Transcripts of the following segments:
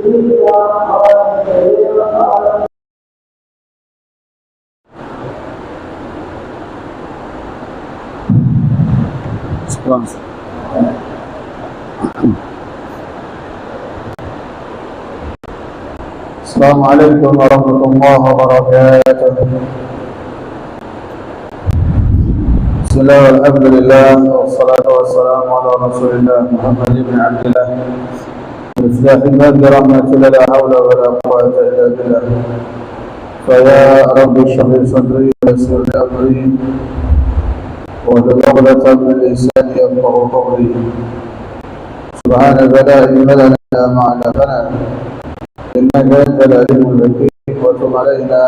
Assalamualaikum warahmatullahi wabarakatuh. Bismillah, alhamdulillah, wassalatu wassalamu ala rasulillah Muhammad ibn Abdillah Miftahil hadi rahmatillah, la hawla wa la quwwata illa billah. Faya Rabbi shrah sadri wa yassir li amri wahlul 'uqdatam min lisani yafqahu qawli. Subhanaka la ilma lana illa ma 'allamtana إنك أنت العليم الحكيم وتب علينا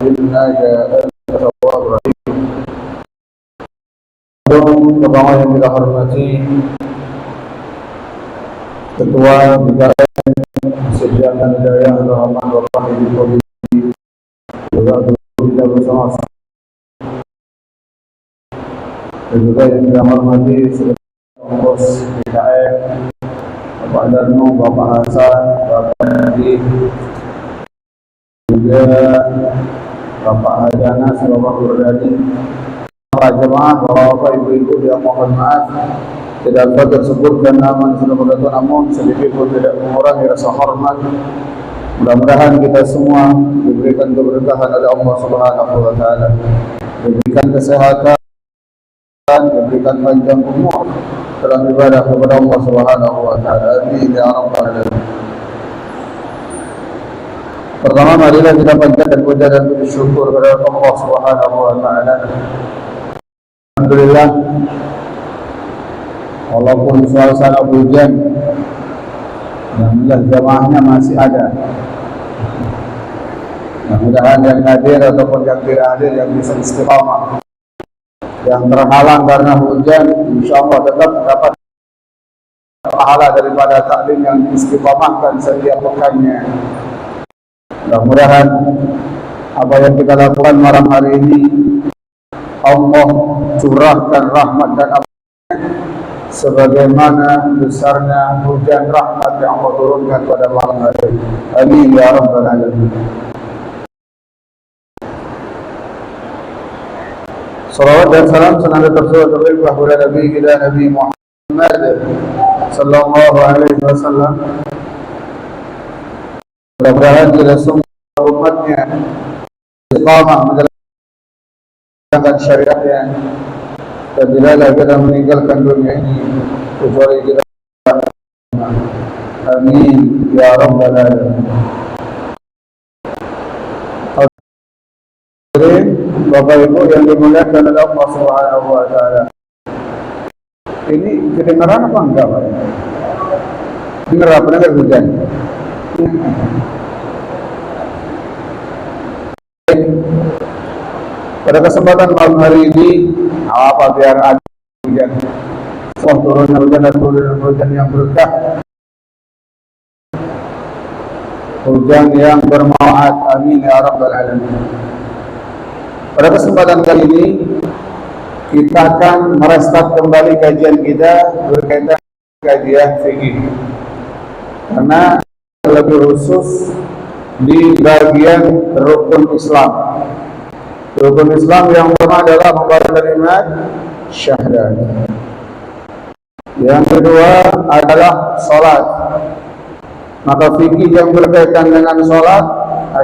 إنك أنت التواب الرحيم. Kepada yang kita hormati Ketua BKN Sediakan Hidayah Rahman Rahim juga kita bersama dan juga yang kita hormati Pengurus BKN Bapak Darno, Bapak Hasan, Bapak Nadi, juga Bapak Hajanas, Bapak Burdadi, para jemaah, Bapak Ibu-Ibu yang mohon maaf tidak dapat tersebutkan nama sudah berkata, namun sedikit pun tidak mengurangi rasa hormat. Mudah-mudahan kita semua diberikan keberkahan oleh Allah Subhanahu wa Ta'ala, diberikan kesehatan, diberikan panjang umur dalam ibadah kepada Allah Subhanahu wa Ta'ala. Amin ya rabbal alamin. Pertama, marilah kita panjatkan puja dan bersyukur kepada Allah Subhanahu wa Ta'ala. Alhamdulillah, walaupun suasana hujan, alhamdulillah jamaahnya masih ada. Mudah-mudahan yang hadir ataupun yang tidak hadir yang bisa istiqamah, yang terhalang karena hujan, insyaallah tetap dapat pahala daripada taklim yang istiqamahkan setiap pekannya. Mudah-mudahan apa yang kita lakukan malam hari ini Allah curahkan rahmat dan ampunnya sebagaimana besarnya hujan rahmat yang Allah turunkan pada malam hari ini. Amin ya rabbal alamin. Salawat dan salam senantiasa tercurah kepada Nabi kita Nabi Muhammad sallallahu alaihi wasallam. Mudah-mudahan kita semua umatnya istiqamah menjalankan syariatnya dan tidak kita meninggalkan dunia ini kecuali kita. Amin ya rabbal alamin. Bapak Ibu yang dimuliakan oleh Allah Subhanahu wa Ta'ala, ini kedengaran apa enggak, Pak? Dengar apa? Dengar hujan. Pada kesempatan malam hari ini, apa biar ada hujan, turunnya hujan dan hujan yang berkah, hujan yang bermanfaat. Amin ya rabbal alamin. Pada kesempatan kali ini kita akan merestart kembali kajian kita berkaitan dengan kajian fikih, karena lebih khusus di bagian rukun Islam. Rukun Islam yang pertama adalah membaca kalimat syahadat. Yang kedua adalah salat. Maka fikih yang berkaitan dengan salat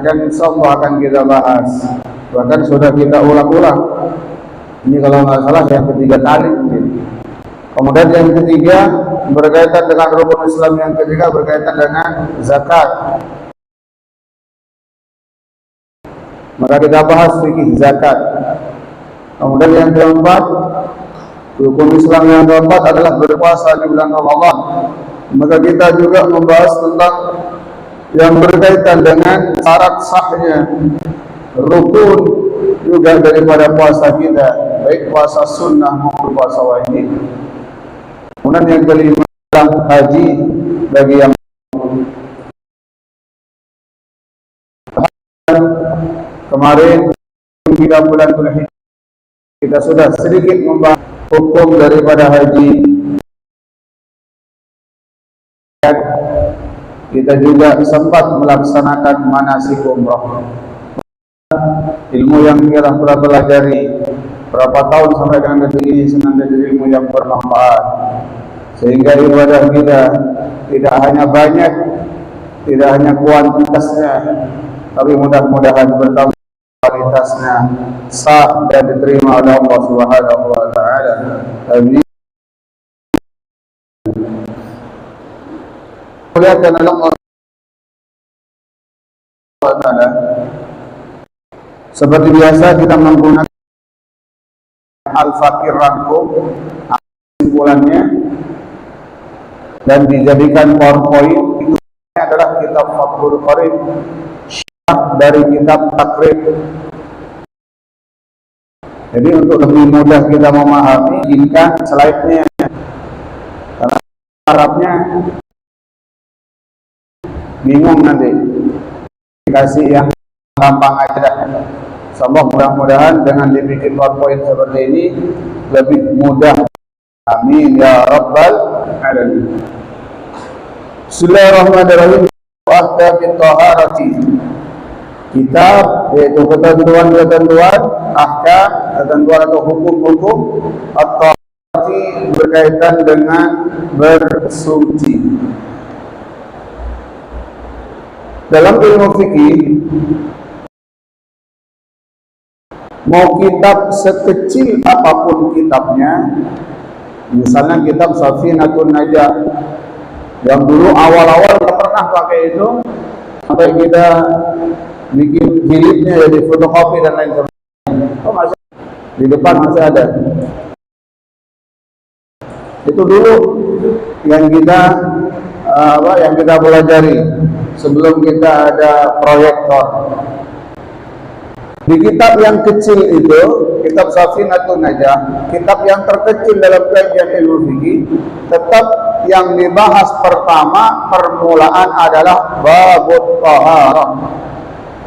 insyaallah akan kita bahas. Bahkan sudah kita ulang-ulang. Ini kalau nggak salah yang ketiga kali mungkin. Kemudian yang ketiga berkaitan dengan rukun Islam, yang ketiga berkaitan dengan zakat. Maka kita bahas fikih zakat. Kemudian yang keempat, rukun Islam yang keempat adalah berpuasa di bulan Ramadan. Maka kita juga membahas tentang yang berkaitan dengan syarat sahnya rukun juga daripada puasa kita, baik puasa sunnah maupun puasa wajib. Kemudian yang kelima adalah haji bagi yang kemarin kita bulan Dzulhijjah kita sudah sedikit membahas hukum daripada haji. kita juga sempat melaksanakan manasik umrah. Ilmu yang kita telah pelajari berapa tahun sampai dengan detik ini senantiasa ilmu yang bermanfaat, sehingga ibadah kita tidak hanya banyak, tidak hanya kuantitasnya, tapi mudah-mudahan bertambah kualitasnya, sah dan diterima oleh Allah Subhanahu wa taala. Amin. Muliakan Allah Taala. Seperti biasa kita menggunakan Al-Fakir rangkum kesimpulannya dan dijadikan PowerPoint. Itu adalah kitab Fathul Qorib, syarah dari kitab Takrib. Jadi untuk lebih mudah kita memahami, inginkan slide-nya, karena Arabnya bingung nanti, dikasih yang gampang aja dah. Semoga mudah-mudahan dengan dibikin PowerPoint seperti ini lebih mudah. Amin ya rabbal alamin. Bismillahirrahmanirrahim. Ahkamit taharati. Kitab yaitu ketentuan-ketentuan, ahkam, ketentuan atau hukum-hukum at-taharati berkaitan dengan bersuci. Dalam ilmu fikih, mau kitab sekecil apapun kitabnya, misalnya kitab Safinatun Najah yang dulu awal-awal kita pernah pakai itu, sampai kita bikin jilidnya jadi fotokopi dan lain sebagainya. Oh, masih di depan masih ada. Itu dulu yang kita yang kita pelajari sebelum kita ada proyektor. Di kitab yang kecil itu, kitab Safinatun Najah, kitab yang terkecil dalam kajian ilmu fikih, tetap yang dibahas pertama permulaan adalah babut taharah,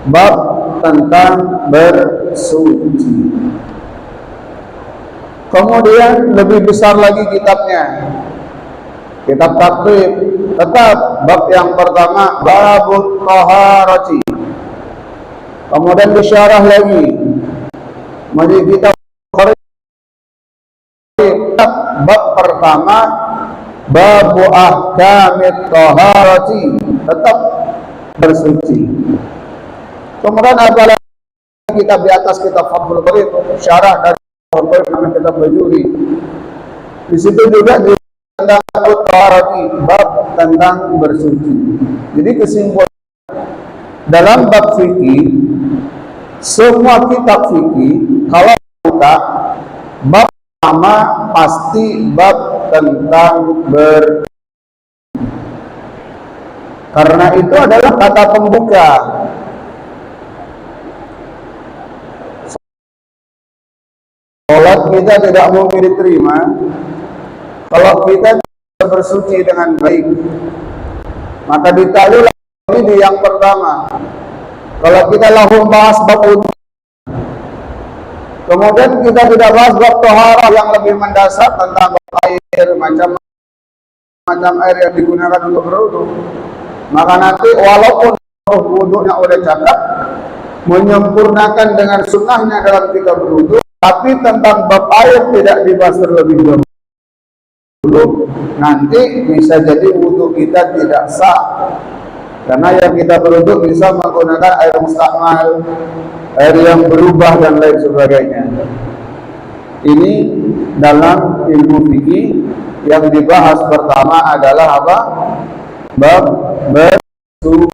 bab tentang bersuci. Kemudian lebih besar lagi kitabnya, kitab Takrib, tetap bab yang pertama babut taharati. Kemudian disyarah lagi menjadi kitab bab pertama babu ahkamit taharati, tetap bersuci. Kemudian ada kitab di atas kitab Fathul Qorib, syarah dari Fathul Qorib namanya kitab Bajuri. Di situ juga tentang taharati, bab tentang bersuci. Jadi kesimpulan dalam bab fikih, semua kitab fikih kalau buka bab pertama pasti bab tentang bersuci. Karena itu adalah kata pembuka. Salat kita tidak mungkin diterima kalau kita tidak bersuci dengan baik. Maka ditahuilah ini yang pertama. Kalau kita langsung bahas bab wudu, kemudian kita tidak bahas bab taharah yang lebih mendasar tentang air, macam-macam air yang digunakan untuk berwudu, maka nanti walaupun wudunya udah cakap, menyempurnakan dengan sunnahnya dalam kita berwudu, tapi tentang bab air tidak dibahas terlebih dahulu, nanti bisa jadi wudu kita tidak sah. Karena yang kita berwudu bisa menggunakan air mustakmal, air yang berubah dan lain sebagainya. Ini dalam ilmu fikih yang dibahas pertama adalah apa? Bab bersuci.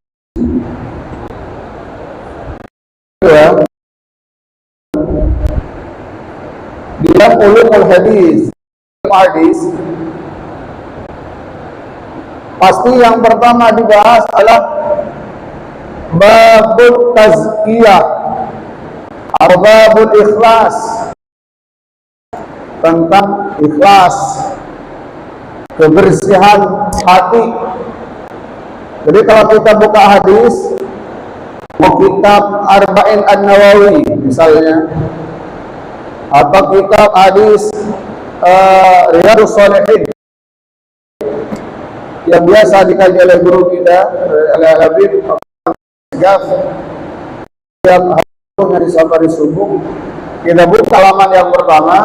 Di dalam ulumul hadis, pasti yang pertama dibahas adalah babul tazkiyah atau babul ikhlas, tentang ikhlas, kebersihan hati. Jadi kalau kita buka hadis, mau kitab Arba'in An-Nawawi misalnya, atau kitab hadis Riyadhus Shalihin, yang biasa dikaji oleh guru kita, oleh Habib Gaf, setiap hari dari subuh. Kita buka halaman yang pertama,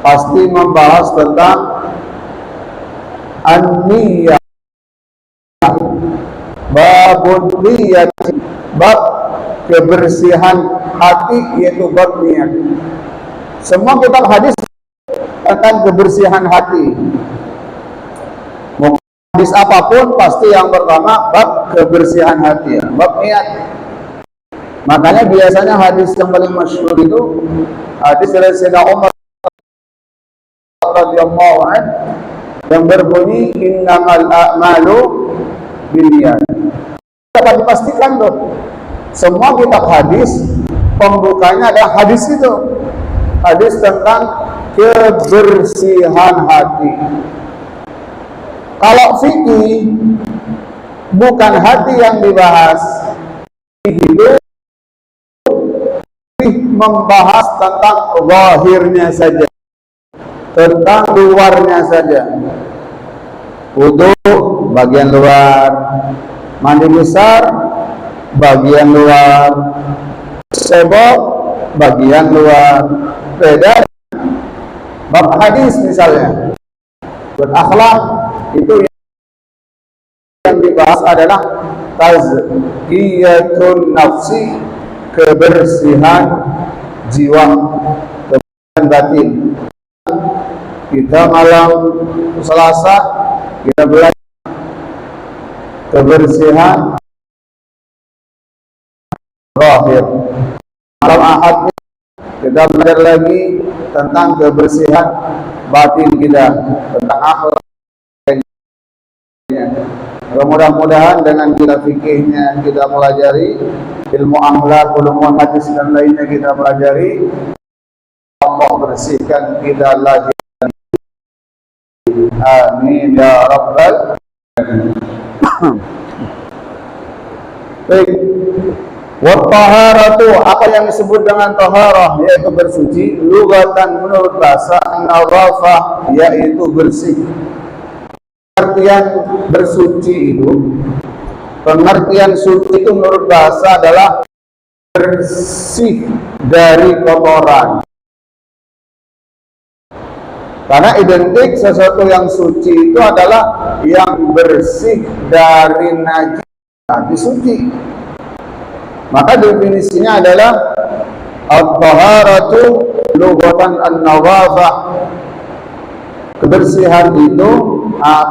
pasti membahas tentang an-niyah, babun niyat, bab kebersihan hati, yaitu bab niat. Semua kitab hadis tentang kebersihan hati. Mau hadis apapun pasti yang pertama bab kebersihan hati, bab niat. Makanya biasanya hadis yang paling masyhur itu hadis dari Sayyidina Umar radhiyallahu anhu yang berbunyi innamal a'malu binniyat. Dapat dipastikan tuh, semua kitab hadis pembukanya ada hadis itu, hadis tentang kebersihan hati. Kalau fikih bukan hati yang dibahas, itu membahas tentang zahirnya saja, tentang luarnya saja. Wudu bagian luar, mandi besar bagian luar, sebab bagian luar. Beda bab hadis misalnya, berakhlak itu yang dibahas adalah tazkiyatun nafsi, kebersihan jiwa, kebersihan batin. Kita malam Selasa kita belajar kebersihan zahir. Malam Ahad kita belajar lagi tentang kebersihan batin kita, tentang akhlak. Mudah-mudahan dengan kita fikihnya kita pelajari, ilmu akhlak, ulumul hadis dan lainnya kita pelajari, Allah bersihkan kita lagi. Amin ya rabbal alamin. Baik. Wa taharatu, apa yang disebut dengan taharah, yaitu bersuci. Lugatan menurut bahasa, an-nadhafah, yaitu bersih. Pengertian bersuci itu, pengertian suci itu menurut bahasa adalah bersih dari kotoran. Karena identik sesuatu yang suci itu adalah yang bersih dari najis, suci. Maka definisinya adalah at-taharatu lughatan an-nadhafah. Kebersihan itu,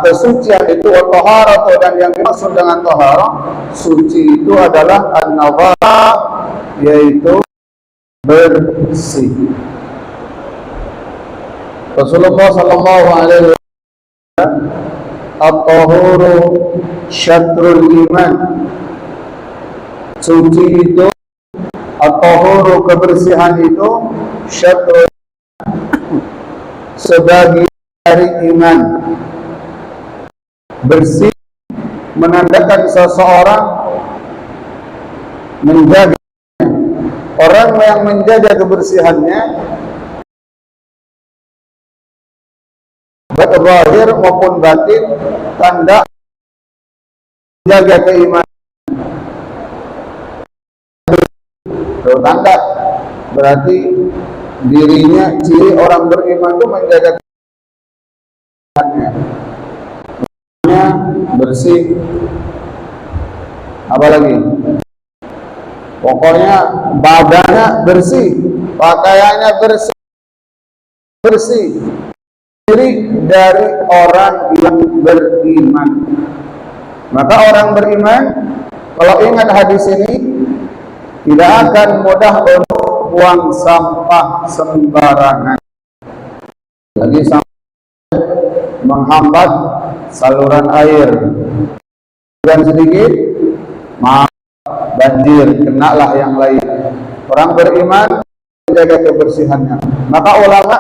kesucian itu, at-taharatu, dan yang dimaksud dengan taharah, suci itu adalah an-nadhafah, yaitu bersih. Rasulullah sallallahu alaihi wasallam, at-tahuru syatrul iman. Suci itu, at-tahuru kebersihan itu, syatrul, sebagian dari iman. Bersih menandakan seseorang menjaga, orang yang menjaga kebersihannya baik zahir maupun batin, tanda menjaga keimanan. Tanda berarti dirinya, ciri orang beriman itu menjaga keimanannya, bersih. Apalagi pokoknya badannya bersih, pakaiannya bersih, ciri dari orang yang beriman. Maka orang beriman kalau ingat hadis ini tidak akan mudah untuk buang sampah sembarangan, lagi sampai menghambat saluran air. Dan sedikit banjir, kenalah yang lain. Orang beriman menjaga kebersihannya. Maka ulama,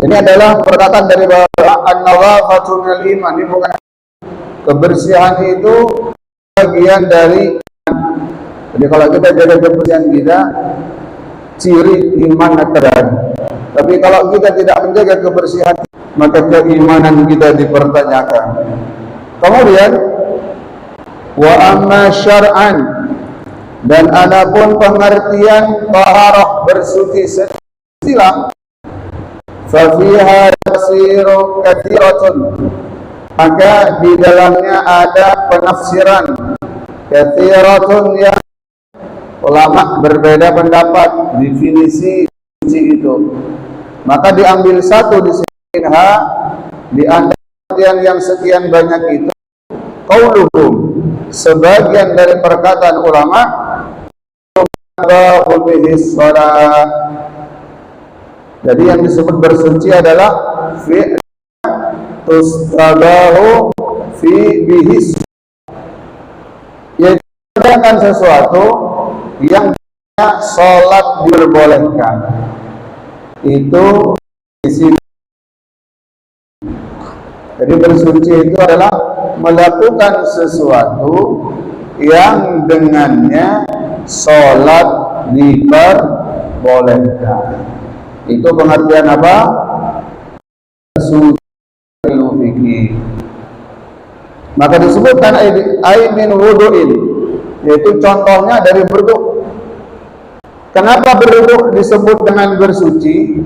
ini adalah perkataan dari bahwa an-nadhafatu minal iman. Ini bukan, kebersihan itu bagian dari iman. Jadi kalau kita jaga kebersihan kita, ciri iman terang. Tapi kalau kita tidak menjaga kebersihan, maka keimanan kita dipertanyakan. Kemudian wa amma syar'an, dan adapun pengertian taharah bersuci istilah, fa fiha tafsiru katsiratun, maka di dalamnya ada penafsiran katsiratun, yang ulama berbeda pendapat definisi suci itu. Maka diambil satu di sini, di antara yang sekian banyak itu qauluhum, sebagian dari perkataan ulama, jadi yang disebut bersuci adalah fi tustabahu fi bihis, yaitu mengadakan sesuatu yang sholat diperbolehkan. Itu isi. Jadi bersuci itu adalah melakukan sesuatu yang dengannya sholat diperbolehkan. Itu pengertian apa? Bersuci. Maka disebutkan min wudu'in, yaitu contohnya dari berwudu. Kenapa berwudu disebut dengan bersuci?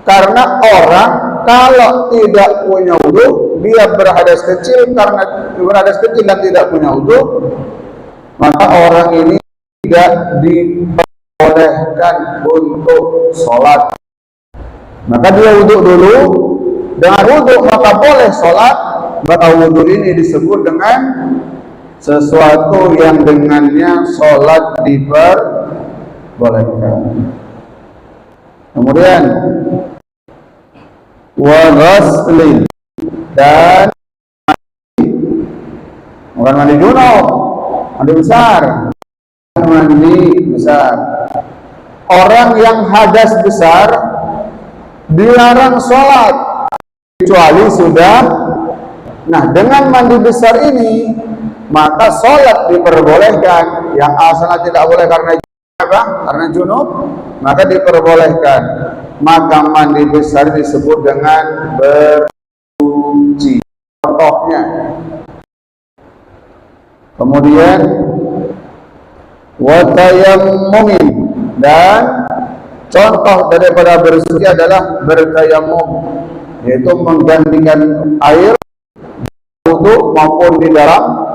Karena orang kalau tidak punya wudu, dia berhadas kecil, karena berhadas kecil dan tidak punya wudu, maka orang ini tidak diperbolehkan untuk sholat. Maka dia wudu dulu, dengan wudu maka boleh sholat. Maka wudu ini disebut dengan sesuatu yang dengannya sholat diperbolehkan. Kemudian wa ghuslin, dan bukan mandi junub, mandi besar. Mandi besar, orang yang hadas besar dilarang sholat kecuali sudah. Nah, dengan mandi besar ini maka sholat diperbolehkan. Yang asalnya tidak boleh karena apa? Karena junub, maka diperbolehkan. Maka mandi besar disebut dengan bersuci. Contohnya. Kemudian wa tayammumin, dan contoh daripada bersuci adalah bertayammum, yaitu menggantikan air wudu maupun di dalam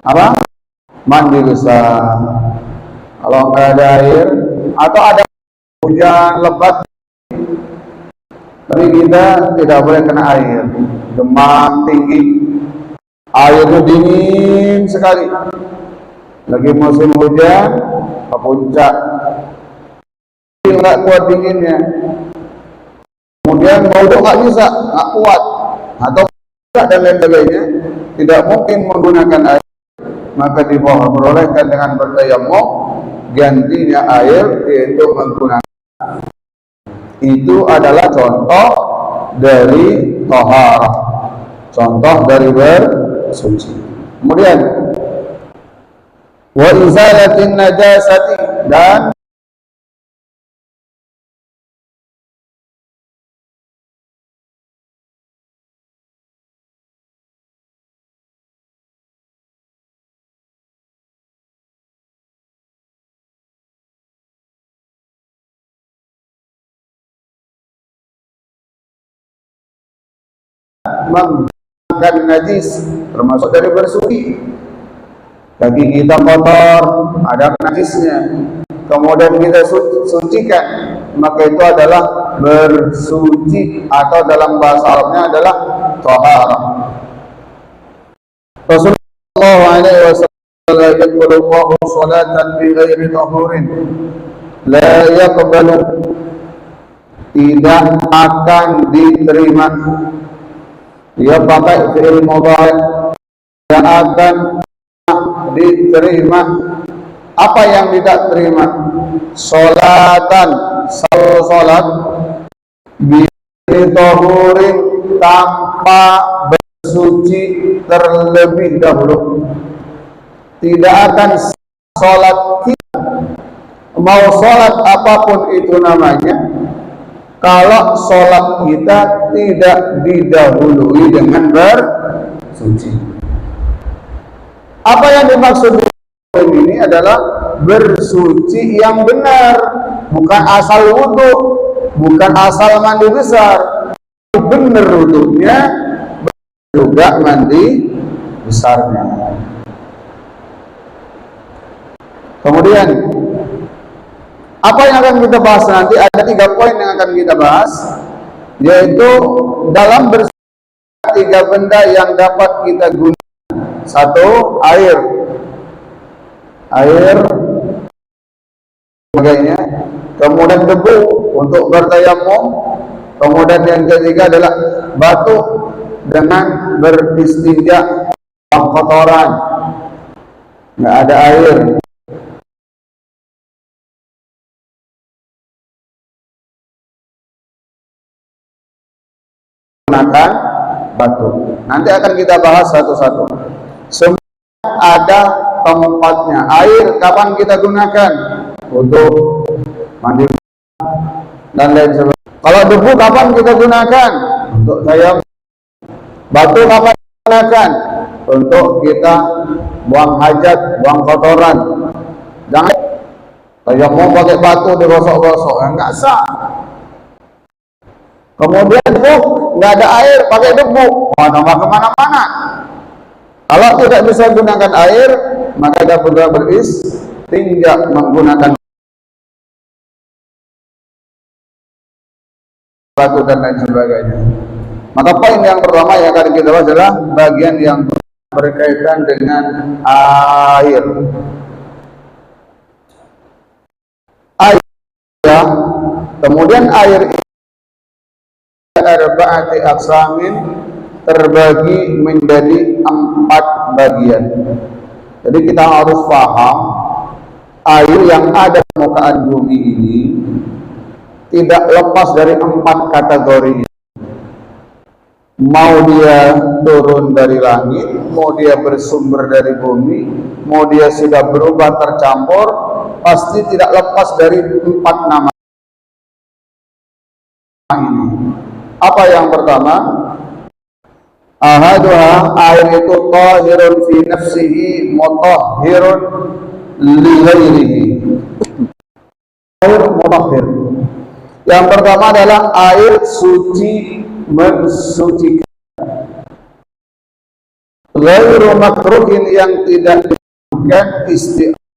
apa? Mandi besar. Kalau nggak ada air atau ada hujan lebat, tapi kita tidak boleh kena air, demam tinggi, airnya dingin sekali, lagi musim hujan ke puncak, nggak kuat dinginnya, kemudian mau nggak bisa, nggak kuat, atau dan lain sebagainya, tidak mungkin menggunakan air, maka diperbolehkan dengan bertayammum, gantinya air yaitu menggunakan. Itu adalah contoh dari taharah, contoh dari bersuci. Kemudian wa izalatin najasati, dan menghilangkan najis, termasuk dari bersuci. Kaki kita kotor, ada najisnya, kemudian kita sucikan, maka itu adalah bersuci, atau dalam bahasa Arabnya adalah taharah. Rasulullah SAW yaqulu salatan bi ghairi tahurin la yaqbalu, tidak akan diterima. Dia pakai fi'il mudhari, tidak akan diterima. Apa yang tidak terima? Salatan, salat bitahurin, tanpa bersuci terlebih dahulu. Tidak akan salat kita, mau salat apapun itu namanya, kalau sholat kita tidak didahului dengan bersuci. Apa yang dimaksud ini adalah bersuci yang benar, bukan asal wudhu, bukan asal mandi besar. Benar wudhunya juga mandi besarnya. Kemudian apa yang akan kita bahas nanti, ada 3 poin yang akan kita bahas, yaitu dalam bersuci 3 benda yang dapat kita gunakan. 1, air sebagainya. Kemudian debu untuk bertayamum. Kemudian yang ketiga adalah batu dengan beristinja, kotoran, nggak ada air. Gunakan batu. Nanti akan kita bahas satu-satu. Semua ada tempatnya. Air kapan kita gunakan? Untuk mandi dan lain sebagainya. Kalau debu kapan kita gunakan? Untuk tayamum. Batu kapan kita gunakan? Untuk kita buang hajat, buang kotoran. Jangan tayamum pakai batu digosok-gosok, enggak sah. Kemudian debu, nggak ada air, pakai debu, tambah kemana-mana. Kalau tidak bisa gunakan air, maka ada juga beristinja menggunakan batu dan lain sebagainya. Maka poin yang pertama yang akan kita bahas adalah bagian yang berkaitan dengan air. Ya, kemudian air arba'ati aqsamin, terbagi menjadi 4 bagian. Jadi kita harus paham air yang ada di permukaan bumi ini tidak lepas dari 4 kategori. Mau dia turun dari langit, mau dia bersumber dari bumi, mau dia sudah berubah tercampur, pasti tidak lepas dari 4 nama ini. Apa yang pertama? Ahaduha, air itu tahirun fi nafsihi mutahhirun li ghairihi. Air mutahhir. Yang pertama adalah air suci, mensucikan. Ghairu makruhin, yang tidak dibutuhkan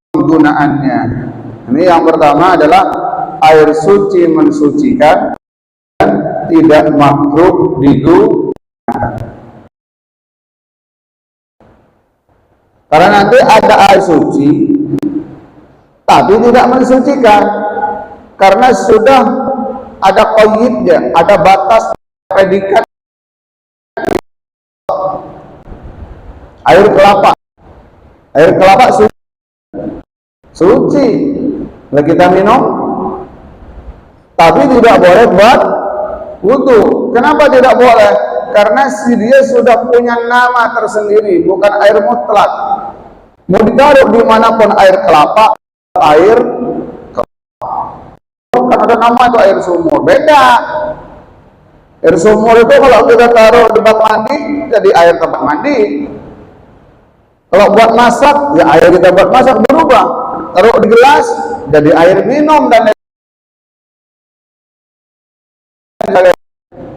penggunaannya. Ini yang pertama adalah air suci mensucikan, tidak makruh digunakan. Karena nanti ada air suci tapi tidak mensucikan, karena sudah ada qayyidnya, ada batas predikat. Air kelapa suci, nah kita minum tapi tidak boleh buat wudu. Kenapa tidak boleh? Karena dia sudah punya nama tersendiri, bukan air mutlak. Mau ditaruh dimanapun air kelapa, air kan ada nama itu air sumur. Beda. Air sumur itu kalau kita taruh di tempat mandi, jadi air tempat mandi. Kalau buat masak, ya air kita buat masak berubah. Taruh di gelas, jadi air minum dan lain.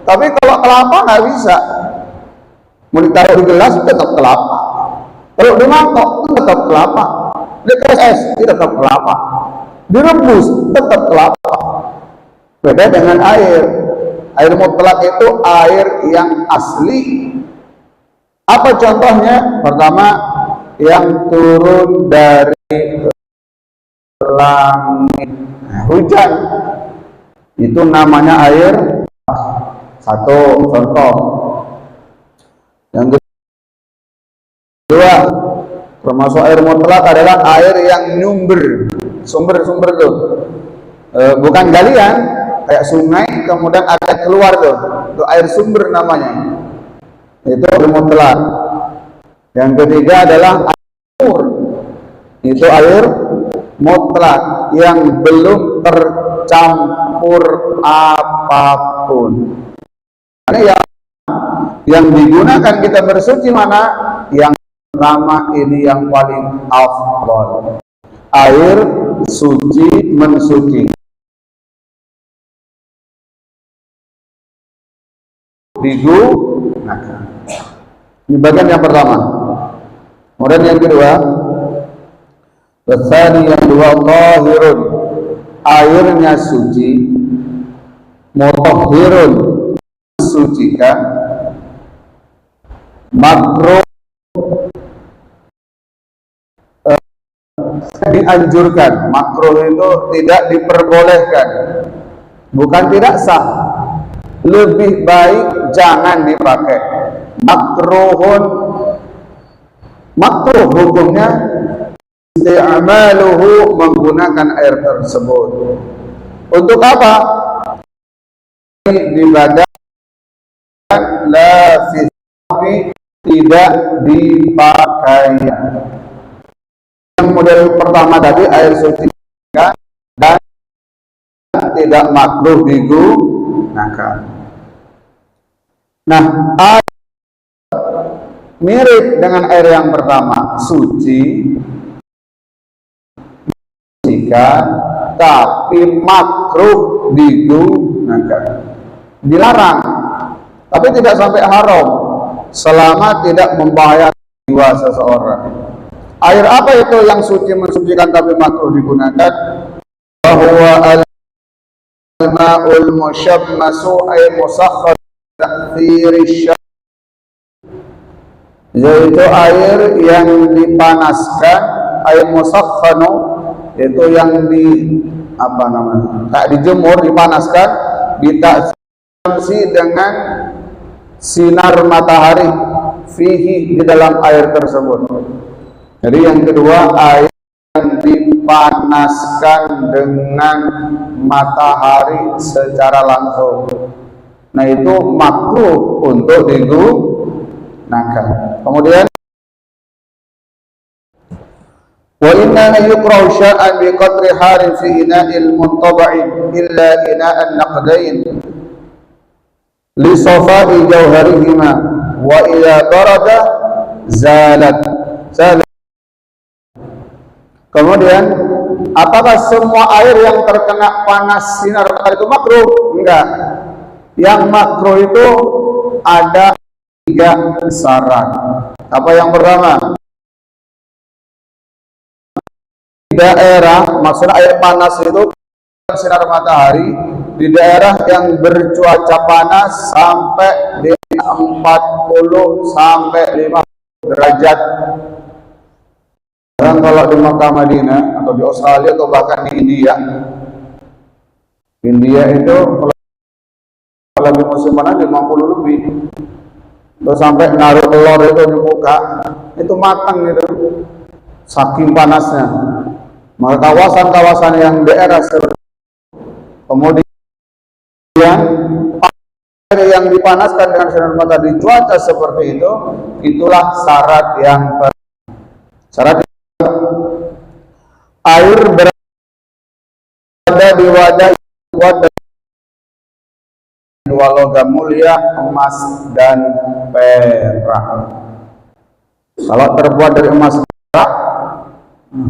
Tapi kalau kelapa nggak bisa. Mau ditaruh di gelas tetap kelapa. Taruh di mangkok tetap kelapa. Di es tetap kelapa. Direbus tetap kelapa. Beda dengan air. Air mutlak itu air yang asli. Apa contohnya? Pertama, yang turun dari langit, hujan, itu namanya air. Satu contoh. Yang kedua, termasuk air mutlak adalah air yang nyumber, sumber tuh, bukan galian, kayak sungai kemudian ada keluar tuh, itu air sumber namanya, itu air mutlak. Yang ketiga adalah air, itu air mutlak yang belum tercampur campur apapun. Ini yang digunakan kita bersuci mana? Yang pertama ini yang paling afdal. Air suci mensuci. Digunakan. Ini bagian yang pertama. Kemudian yang kedua, yang kedua tahirun, airnya suci, mutahhirun, sucikan, makruh, dianjurkan. Makruh itu tidak diperbolehkan, bukan tidak sah. Lebih baik jangan dipakai. Makruhun, makruh hukumnya isti'maluhu, menggunakan air tersebut. Untuk apa? Di badan, la fi, tidak dipakai. Yang model pertama tadi air suci dan tidak makruh digunakan. Nah, air mirip dengan air yang pertama, suci, sucikan, tapi makruh digunakan. Dilarang, tapi tidak sampai haram, selama tidak membahayakan jiwa seseorang. Air apa itu yang suci mensucikan tapi makruh digunakan? Bahwa al-ma'ul mushammasu ay musakhkhar ta'thiri, yaitu air yang dipanaskan, air musakhkhanu, itu yang di apa namanya? Tak dijemur, dipanaskan, ditaksamsi dengan sinar matahari fihi, di dalam air tersebut. Jadi yang kedua, air yang dipanaskan dengan matahari secara langsung. Nah, itu makruh untuk digunakan. Kemudian wa inna yukrahu sya'an bi qadri harin fi ina'il muntaba'in illa ina'an naqdain li safa'i jawharihima wa ila barada zalat. Kemudian, apakah semua air yang terkena panas sinar matahari itu makruh? Enggak. Yang makruh itu ada 3 syarat. Apa yang pertama? Daerah, maksudnya air panas itu sinar matahari di daerah yang bercuaca panas sampai di 40 sampai 50 derajat. Dan kalau di Makkah Madinah atau di Australia atau bahkan di India itu kalau di musim panas 50 lebih, terus sampai naruh telur itu di muka itu matang gitu, saking panasnya. Maka kawasan-kawasan yang daerah seperti, kemudian air yang dipanaskan dengan sinar matahari di cuaca seperti itu, itulah syarat yang syarat. Air berada di wadah dua logam mulia, emas dan perak. Kalau terbuat dari emas perak,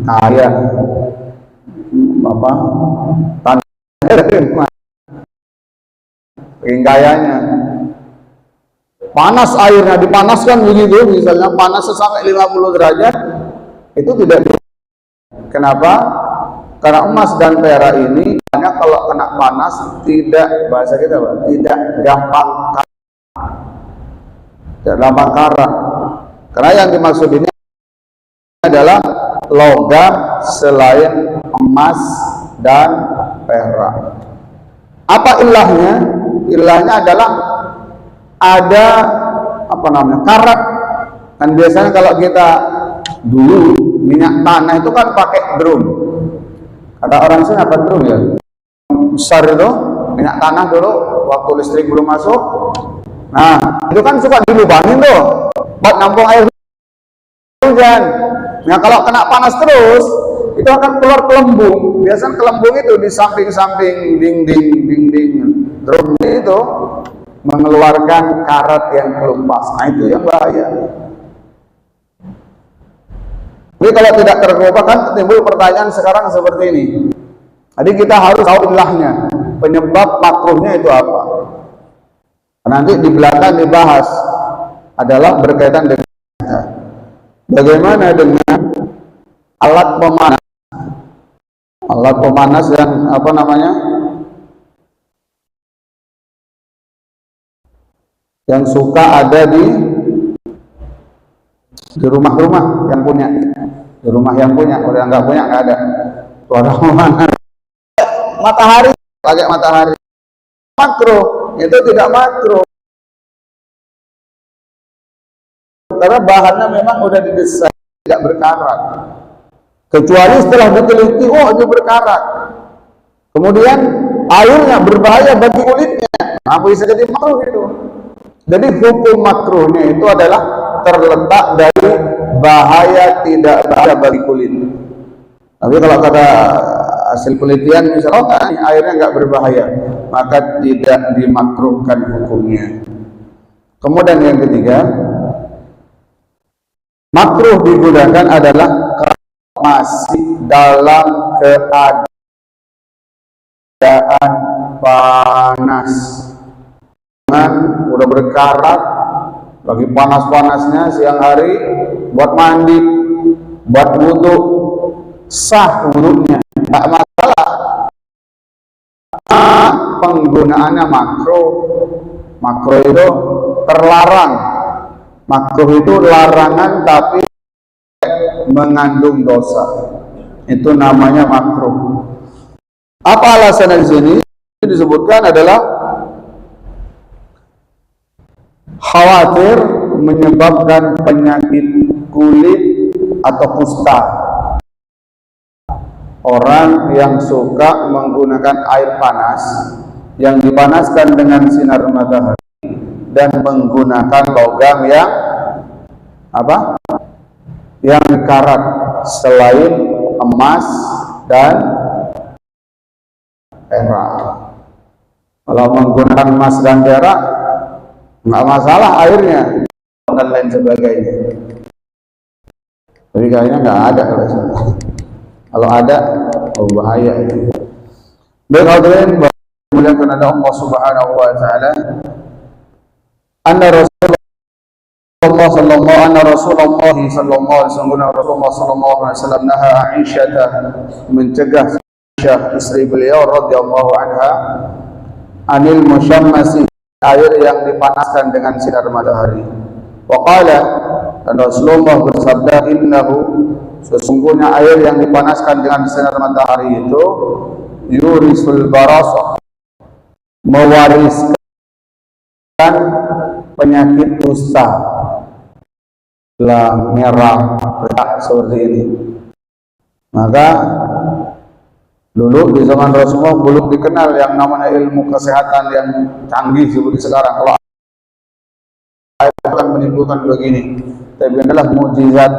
kaya apa? Tanah kayanya. Panas airnya, dipanaskan begitu, misalnya panas sampai 50 derajat, itu tidak. Kenapa? Karena emas dan perak ini hanya kalau kena panas tidak, bahasa kita tidak gampang karat. Karena yang dimaksud ini adalah logam selain emas dan perak. Apa ilahnya? Ilahnya adalah ada apa namanya, karat. Kan biasanya kalau kita dulu minyak tanah itu kan pakai drum. Kata orang sini apa drum ya? Besar itu minyak tanah dulu waktu listrik belum masuk. Nah, itu kan suka dilubangin tuh buat nampung air hujan. Nah, kalau kena panas terus itu akan keluar kelembung. Biasanya kelembung itu di samping-samping dinding drum itu mengeluarkan karat yang kelupas. Nah itu yang bahaya. Jadi kalau tidak terkelupas kan timbul pertanyaan sekarang seperti ini. Jadi kita harus tahu ilahnya, penyebab makruhnya itu apa. Nanti di belakang dibahas adalah berkaitan dengan bagaimana dengan alat pemanas yang apa namanya, yang suka ada di rumah-rumah yang punya, di rumah yang punya, orang yang nggak punya nggak ada. Ada pemanas matahari, pakai matahari, makro itu tidak makro karena bahannya memang udah didesain tidak berkarat, kecuali setelah diteliti, oh itu berkarat, kemudian airnya berbahaya bagi kulitnya, apa bisa jadi makruh itu. Jadi hukum makruhnya itu adalah terletak dari bahaya tidak bahaya bagi kulit. Tapi kalau kata hasil penelitian misalnya airnya nggak berbahaya, maka tidak dimakruhkan hukumnya. Kemudian yang ketiga, makruh digunakan adalah masih dalam keadaan panas, udah berkarat, lagi panas-panasnya siang hari, buat mandi, buat wudu, sah wudunya, tak masalah. Penggunaannya makro itu terlarang. Makruh itu larangan tapi mengandung dosa, itu namanya makruh. Apa alasan di sini? Disebutkan adalah khawatir menyebabkan penyakit kulit atau kusta. Orang yang suka menggunakan air panas yang dipanaskan dengan sinar matahari dan menggunakan logam yang apa? Yang karat selain emas dan perak. Kalau menggunakan emas dan perak nggak masalah airnya dan lain sebagainya. Tapi kayaknya nggak ada kalau ada, oh bahaya itu. Baik hadirin, muliakan Allah Subhanahu wa taala. Anna Rasulullah sallallahu alaihi wasallam naha Aisyah, mencegah Aisyah istri beliau radhiyallahu anha anil musyammasi, air yang dipanaskan dengan sinar matahari. Wa qala, dan Rasulullah bersabda, innahu, sesungguhnya air yang dipanaskan dengan sinar matahari itu yurisul barasah, mewariskan penyakit kusta, merah, retak seperti ini. Maka dulu di zaman Rasulullah belum dikenal yang namanya ilmu kesehatan yang canggih seperti sekarang. Kalau akan menimbulkan begini, tapi adalah mukjizat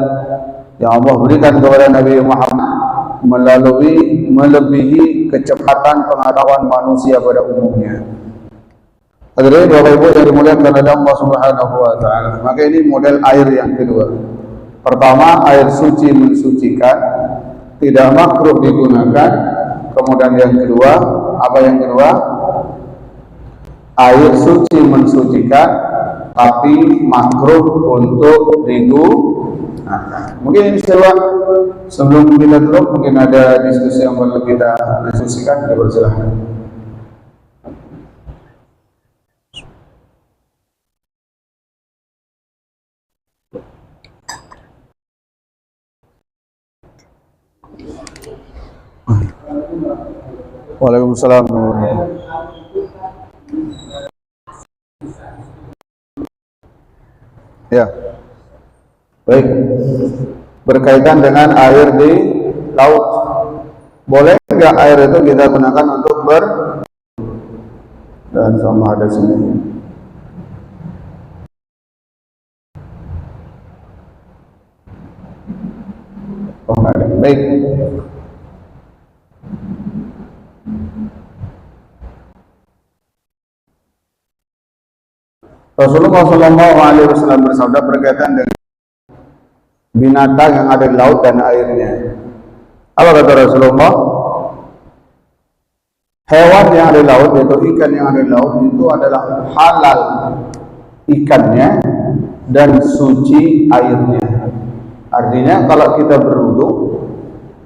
yang Allah berikan kepada Nabi Muhammad melebihi kecepatan pengetahuan manusia pada umumnya. Hadirin Bapak Ibu yang dimuliakan oleh Allah Subhanahu wa taala. Maka ini model air yang kedua. Pertama, air suci mensucikan, tidak makruh digunakan. Kemudian yang kedua, apa yang kedua? Air suci mensucikan, tapi makruh untuk digunakan. Mungkin insyaallah sebelum kita tutup mungkin ada diskusi yang perlu kita diskusikan. Dipersilakan. Waalaikumsalam. Ya, baik. Berkaitan dengan air di laut, boleh nggak air itu kita gunakan untuk dan sama ada sini. Oh, baik. Rasulullah SAW bersabda berkaitan dengan binatang yang ada di laut dan airnya. Apa kata Rasulullah? Hewan yang ada di laut, yaitu ikan yang ada di laut, itu adalah halal ikannya dan suci airnya. Artinya kalau kita berwudu,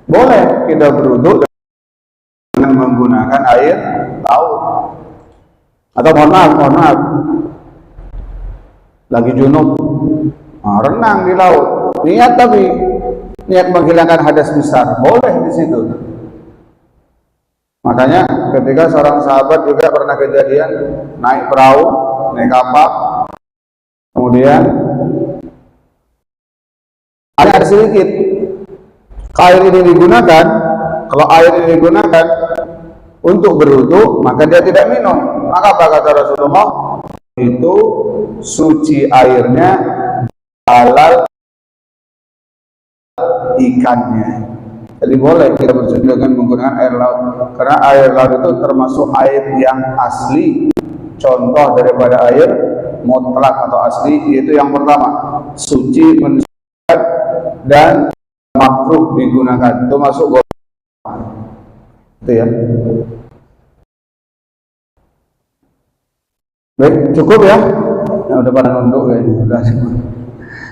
boleh kita berwudu dengan menggunakan air laut. Atau mohon maaf, lagi junub, renang di laut, niat menghilangkan hadas besar, boleh di situ. Makanya ketika seorang sahabat juga pernah kejadian naik perahu, naik kapal, kemudian ada sedikit air ini digunakan. Kalau air ini digunakan untuk berwudu, maka dia tidak minum. Maka apa kata Rasulullah? Itu suci airnya, halal ikannya. Jadi boleh kita bersuci dengan menggunakan air laut, karena air laut itu termasuk air yang asli. Contoh daripada air mutlak atau asli, yaitu yang pertama, suci, mensucikan, dan makruh digunakan. Itu masuk golongan itu ya. Baik, cukup ya. Udah pada nunduk kayaknya. Udah cukup.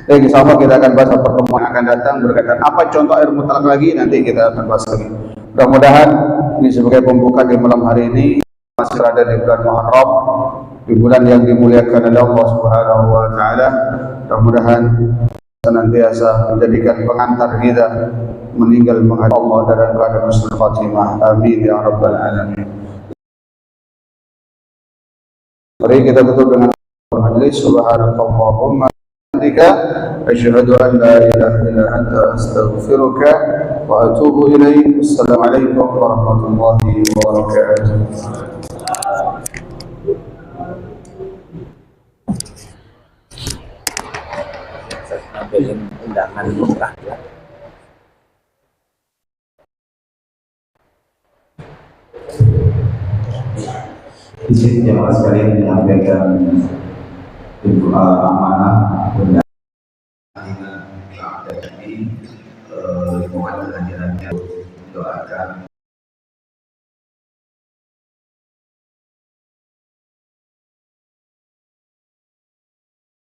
Jadi insya kita akan bahas pertemuan akan datang berkaitan apa contoh air mutlak lagi, nanti kita akan bahas lagi. Mudah-mudahan ini sebagai pembuka di malam hari ini, masih berada di bulan Muharram, di bulan yang dimuliakan oleh Allah Subhanahu wa taala. Mudah-mudahan senantiasa menjadikan pengantar kita meninggal menghadap Allah dalam keadaan husnul khatimah. Amin ya rabbal alamin. Mari kita tutup dengan majlis. Subhanakallahumma أشهد أن لا إله إلا أنت أستغفرك وأتوب إليك. السلام عليكم ورحمة الله وبركاته. Undangan murah ya. Izin jemaah sekalian menyampaikan doa amanah benda yang ada ini, mohon kehadirannya doakan